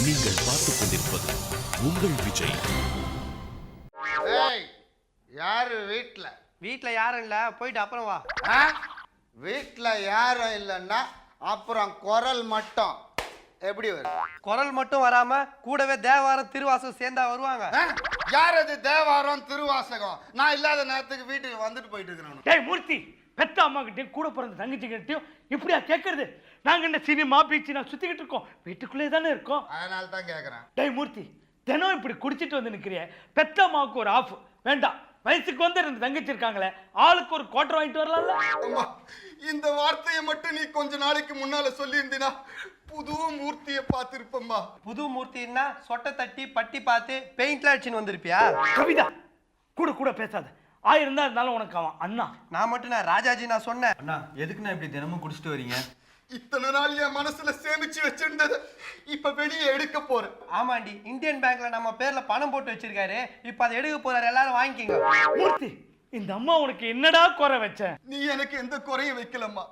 நீங்கள் பார்த்துக் கொண்டிருப்பது உங்கள் விஜய். யாரு வீட்டுல யாரும் இல்ல, போயிட்டு அப்புறம் வா. வீட்டுல யாரும் இல்லைன்னா அப்புறம் குரல் மட்டும் எப்படி வரும்? குரல் மட்டும் வராம கூடவே தேவாரம் திருவாசகம் சேர்ந்தா வருவாங்க. யார் அது தேவாரம் திருவாசகம்? நான் இல்லாத நேரத்துக்கு வீட்டுக்கு வந்துட்டு போயிட்டு இருக்கிறேன். டேய் மூர்த்தி, பெத்த அம்மா கிட்டையும் கூட பிறந்த தங்கச்சி கிட்டையும் இப்படியா கேட்கறது? நாங்க என்ன சினிமா பீச்சு நான் சுத்திக்கிட்டு இருக்கோம், வீட்டுக்குள்ளே தானே இருக்கோம். அதனால தான் கேட்கறேன். டேய் மூர்த்தி, தினம் இப்படி குடிச்சிட்டு வந்து நிக்கிறிய, பெத்த அம்மாவுக்கு ஒரு ஆஃப் வேண்டாம். வயசுக்கு வந்து 2 தங்கச்சி இருக்காங்களே, ஆளுக்கு ஒரு குவார்டர் வாங்கிட்டு வரலாம்ல. இந்த வார்த்தையை மட்டும் நீ கொஞ்ச நாளைக்கு முன்னால சொல்லி இருந்தீனா புது மூர்த்தியை பார்த்திருப்பம்மா. புது மூர்த்தின்னா சொட்டை தட்டி பட்டி பார்த்து பெயிண்ட்ல அடிச்சுன்னு வந்திருப்பியா? கவிதா, கூட கூட பேசாத. 1000 தான் இருந்தாலும் உனக்கு அவன் அண்ணா. நான் மட்டும் ராஜாஜி நான் சொன்னேன். அண்ணா எதுக்குண்ணா இப்படி தினமும் குடிச்சிட்டு வரீங்க? இத்தனை நாள் என் மனசுல சேமிச்சு வச்சிருந்தது இப்ப வெளியே எடுக்க போறேன். ஆமாண்டி, இந்தியன் பேங்க்ல நம்ம பேர்ல பணம் போட்டு வச்சிருக்காரு, இப்ப அதை எடுக்க போறாரு. எல்லாரும் வாங்கிக்கங்க. மூர்த்தி, இந்த அம்மா உனக்கு என்னடா குறை வச்ச? நீ எனக்கு எந்த குறையும் வைக்கலம்மா.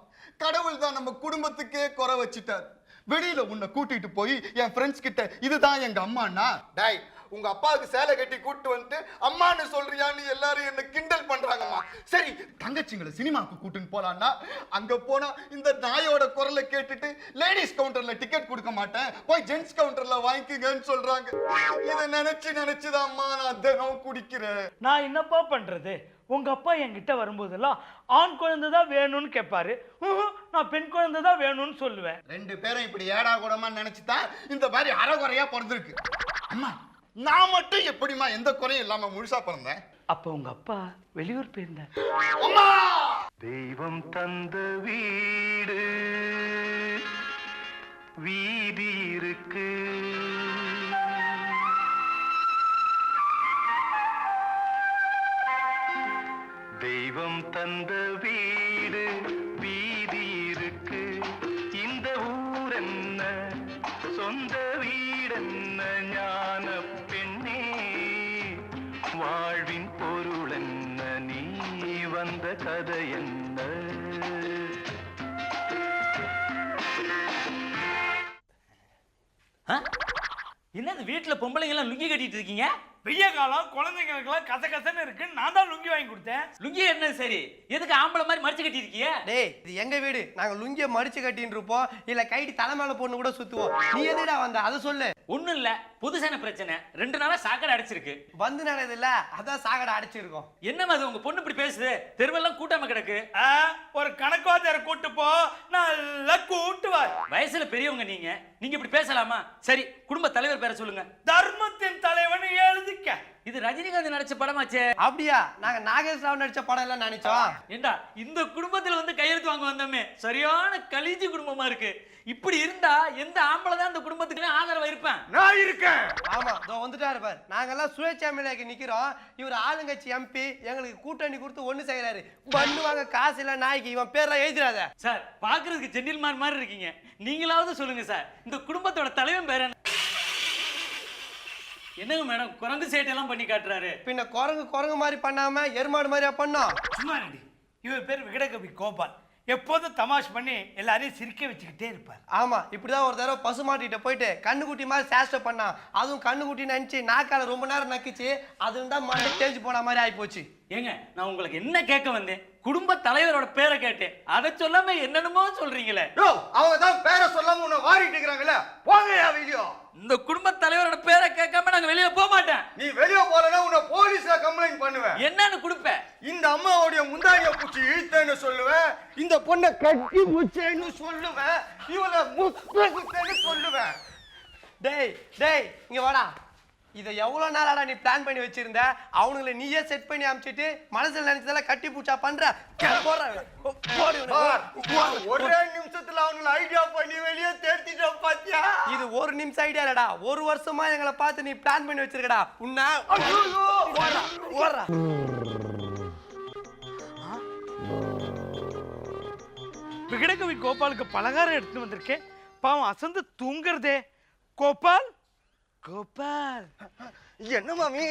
கடவுள் தான் நம்ம குடும்பத்துக்கே குறை வச்சுட்டார். வெளியில உன்னை கூட்டிட்டு போய் என் ஃப்ரெண்ட்ஸ் கிட்ட இதுதான் எங்க அம்மாண்ணா, டாய் உங்க அப்பாவுக்கு சேலை கட்டி கூட்டு வந்துட்டு அம்மான்னு சொல்றியான்னு எல்லாரும் என்ன கிண்டல் பண்றாங்கம்மா. சரி, தங்கச்சிங்களை சினிமாவுக்கு கூட்டுன்னு போலான்னா அங்க போனா இந்த நாயோட குரலை கேட்டுட்டு லேடிஸ் கவுண்டர்ல டிக்கெட் கொடுக்க மாட்டேன், போய் ஜென்ஸ் கவுண்டர்ல வாங்கிக்கங்கன்னு சொல்றாங்க. இதை நினைச்சுதான் அம்மா நான் தினம் குடிக்கிறேன். நான் என்னப்பா பண்றது? உங்க அப்பா என்கிட்ட வரும்போதெல்லாம் ஆண் குழந்தை தான் வேணும்னு கேட்பாரு, நான் பெண் குழந்தை தான் வேணும்னு சொல்லுவேன். 2 பேரும் இப்படி ஏடா கூடமா நினைச்சுதான் இந்த மாதிரி அறகுறையா பிறந்திருக்கு. அம்மா, நான் மட்டும் எப்படிமா எந்த குறையும் இல்லாம முழுசா பிறந்தேன்? அப்ப உங்க அப்பா வெளியூர் போயிருந்தார். தெய்வம் தந்த வீடு வீதி இருக்கு, தெய்வம் தந்த வீடு வீதி இருக்கு, இந்த ஊர் என்ன சொந்த வீடென்ன ஞான பெண்ணே, வாழ்வின் பொருள் என்ன நீ வந்த கதை என்ன? என்னது வீட்டுல பொம்பளைங்க எல்லாம் லுங்கி கட்டிட்டு இருக்கீங்க? வெய்ய காலம், குழந்தைங்களுக்கெல்லாம் கசகசன்னு இருக்குன்னு நான் தான் லுங்கி வாங்கி கொடுத்தேன். லுங்கி என்ன சரி, எதுக்கு ஆம்பளை மாதிரி மடிச்சு கட்டி இருக்கீங்க? டேய், இது எங்க வீடு, நாங்க லுங்கிய மடிச்சு கட்டின்னு இருப்போம், இல்ல கைட்டி தலை மேல போட்டு கூட சுத்துவோம். நீ எதுடா வந்த அதை சொல்லு. ஒண்ணும் இல்ல, புதுசான பிரச்சனை. 2 நாளா சாக்கடை அடிச்சிருக்கு. வந்து நடக்குது இல்ல, அதான் சாக்கடை அடிச்சிருக்கோம். என்னமா அது உங்க பொண்ணு இப்படி பேசுது? தெருவெல்லாம் கூட்டாம கிடக்கு. ஒரு கணக்குவாதியார கூட்டு போ, நல்லா கூட்டுவார். வயசுல பெரியவங்க நீங்க இப்படி பேசலாமா? சரி, குடும்ப தலைவர் பேரை சொல்லுங்க. தர்மத்தின் தலைவன் எழுதிக்க. இது ரஜினிகாந்த் நடிச்ச படமாச்சே. அப்படியா? நாங்க நாகேஸ்வரராவ் நடிச்ச படம் எல்லாம் நினைச்சோம். ஏண்டா, இந்த குடும்பத்துல வந்து கையெழுத்து வாங்க வந்தோமே, சரியான கலிஜி குடும்பமா இருக்கு. இப்படி இருந்தா எந்த ஆம்பளை தான் இந்த குடும்பத்துக்கு ஆதரவா இருப்பேன்? நான் இருக்கேன். ஆமா, இதோ வந்துட்டாரு பாரு. நாங்கெல்லாம் சுயேட்சைக்கு நிக்கிறோம், இவர் ஆளுங்கட்சி எம்பி எங்களுக்கு கூட்டணி கொடுத்து ஒண்ணு செய்யறாரு. பண்ணுவாங்க காசு இல்ல நாய்க்கு. இவன் பேர்லாம் எழுதிடாத சார். பாக்குறதுக்கு ஜென்டில்மேன் மாதிரி இருக்கீங்க, நீங்களாவது சொல்லுங்க சார், இந்த குடும்பத்தோட தலைவன் பேர் என்ன? என்னங்க மேடம், குரங்கு சேட்டையெல்லாம் பண்ணி காட்டுறாரு. பின்ன குரங்கு மாதிரி பண்ணாம எருமாடு மாதிரியா பண்ணோம்? சும்மா ரெடி. இவர் பேர் விகடகவி கோபால். எப்போதும் தமாஷ் பண்ணி எல்லாரையும் சிரிக்க வச்சுக்கிட்டே இருப்பார். ஆமா, இப்படிதான் ஒரு தடவை பசுமாட்டிட்ட போயிட்டு கண்ணுக்குட்டி மாதிரி சேஷ்ட பண்ணா. அதுவும் கண்ணுக்குட்டி நினைச்சு நாக்கால ரொம்ப நேரம் நக்கிச்சு, அது தான் மண்டை தேஞ்சு போன மாதிரி ஆகி போச்சு. ஏங்க, நான் உங்களுக்கு என்ன கேட்க வந்தேன்? குடும்ப தலைவரோட பேரை கேட்டேன், அதை சொல்லாம என்னென்னமோ சொல்றீங்களே. அவங்க தான் பேரை சொல்லாம உன்னை வாரிட்டு இருக்கிறாங்கல்ல, போங்கயா வெளியோ. இந்த குடும்ப தலைவரோட பேரை கேட்காம நாங்க வெளியே போக மாட்டேன். நீ வெளியே போலன்னா உன்னை போலீஸ்ல கம்ப்ளைண்ட் பண்ணுவேன். என்னன்னு கொடுப்பேன்? இந்த அம்மாவுடைய முந்தானிய பூச்சி இழுத்தேன்னு சொல்லுவேன், இந்த பொண்ணை கட்டி முச்சேன்னு சொல்லுவேன், இவளை முத்தேன்னு சொல்லுவேன். டேய் டேய், இங்க வாடா. இதை எவ்வளவு நாளாடா நீ பிளான் பண்ணி வச்சிருந்த? அவனுங்களை நீயே செட் பண்ணி அனுப்பிச்சிட்டு மனசுல நினைச்சதெல்லாம் கட்டி பூச்சா பண்ற. ஒரே நிமிஷத்துல அவனுங்களை ஐடியா பண்ணி வெளியே தேர்த்திட்டோம் பாத்தியா? இது 1 நிமிஷம் ஐடியா இல்லடா, 1 வருஷமா எங்களை பார்த்து நீ பிளான் பண்ணி வச்சிருக்கடா. உன்ன ஓடுறா. விகடகவி கோபாலுக்கு பலகாரம் எடுத்துட்டு வந்திருக்கேன். பாவம் அசந்து தூங்குறதே. கோபால், கோபால் என்ன மாமி?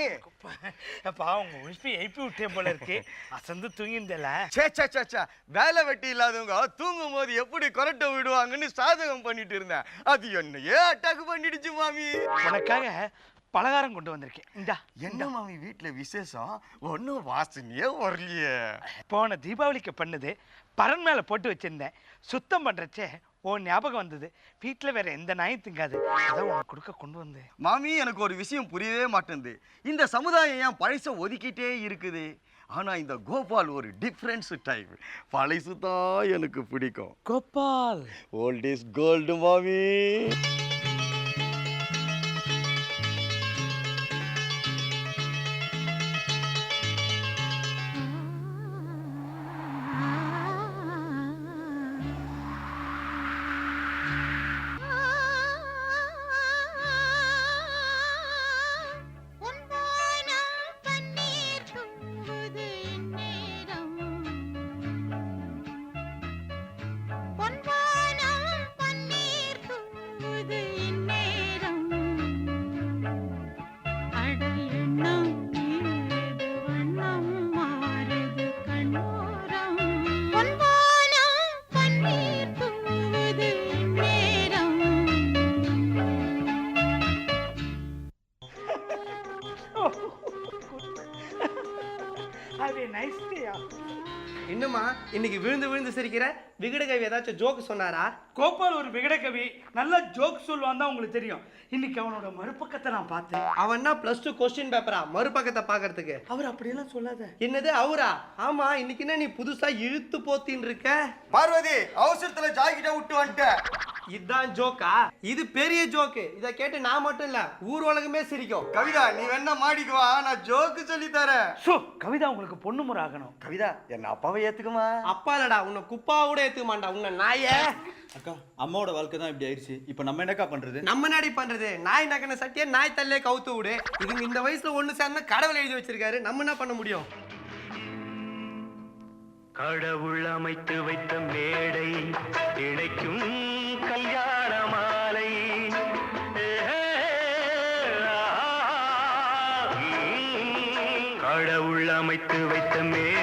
பாவங்க உஷ்பி எழுப்பி விட்டேன் போல இருக்கு. அசந்து தூங்கியிருந்தல. சே வேலை வெட்டி இல்லாதவங்க தூங்கும் போது எப்படி கொரட்டை விடுவாங்கன்னு சாதகம் பண்ணிட்டு இருந்தேன். அது என்னையே அட்டாக் பண்ணிடுச்சு மாமி. உனக்காக பலகாரம் கொண்டு வந்திருக்கேன். இந்தா. என்ன மாமி வீட்டுல விசேஷம்? ஒன்னும் வாசனையே வரலையே. போன தீபாவளிக்கு பண்ணது பரன் மேல போட்டு வச்சிருந்தேன். சுத்தம் பண்றச்சே உன் ஞாபகம் வந்தது. வீட்டில் வேற எந்த நாயும் திங்காது, அதான் உனக்கு கொடுக்க கொண்டு வந்தேன். மாமி எனக்கு ஒரு விஷயம் புரியவே மாட்டேங்குது. இந்த சமுதாயம் ஏன் பழச ஒதுக்கிட்டே இருக்குது? ஆனா இந்த கோபால் ஒரு டிஃப்ரென்ஸ் டைப். பழசு தான் எனக்கு பிடிக்கும். கோபால் ஓல்ட் இஸ் கோல்டு மாமி. என்னம்மா இன்னைக்கு விழுந்து விழுந்து சிரிக்கிற? விகடகவி ஏதாச்சும் ஜோக்கு சொன்னாரா? கோபால் ஒரு விகடகவி, நல்ல ஜோக் சொல்லுவான் தான் உங்களுக்கு தெரியும். இன்னைக்கு அவனோட மறுபக்கத்தை நான் பார்த்தேன். அவன் என்ன +2 கொஸ்டின் பேப்பரா மறுபக்கத்தை பாக்குறதுக்கு? அவர் அப்படியெல்லாம் சொல்லாத. என்னது அவரா? ஆமா, இன்னைக்கு என்ன நீ புதுசா இழுத்து போத்தின்னு இருக்க? பார்வதி அவசரத்துல ஜாக்கெட்டை விட்டு வந்துட்டேன். இதுதான் ஜோக்கா? இது பெரிய ஜோக்கு. இத கேட்டு நான் மட்டும் இல்ல ஊர் உலகமே சிரிக்கும். கவிதா நீ வேணா மாடிக்கு வா, நான் ஜோக்கு சொல்லி தரேன். ஷோ, கவிதா உங்களுக்கு பொண்ணு முறை ஆகணும். கவிதா என்ன அப்பாவை ஏத்துக்குமா? அப்பா இல்லடா, உன்னை குப்பா கூட ஏத்துக்க மாட்டா உன்னை நாய. அக்கா அம்மாவோட வாழ்க்கை தான் இப்படி ஆயிடுச்சு. இப்போ நம்ம என்னக்கா பண்றது? நம்ம நாடி பண்றது நாய் நக்கன சட்டியை நாய் தல்லே கவுத்து விடு. இதுங்க இந்த வயசுல ஒண்ணு சேர்ந்தா கடவுள் எழுதி வச்சிருக்காரு, நம்ம என்ன பண்ண முடியும்? கடவுள் அமைத்து வைத்த மேடை இணைக்கும் கல்யாண மாலை. கடவுள் அமைத்து வைத்த மேடை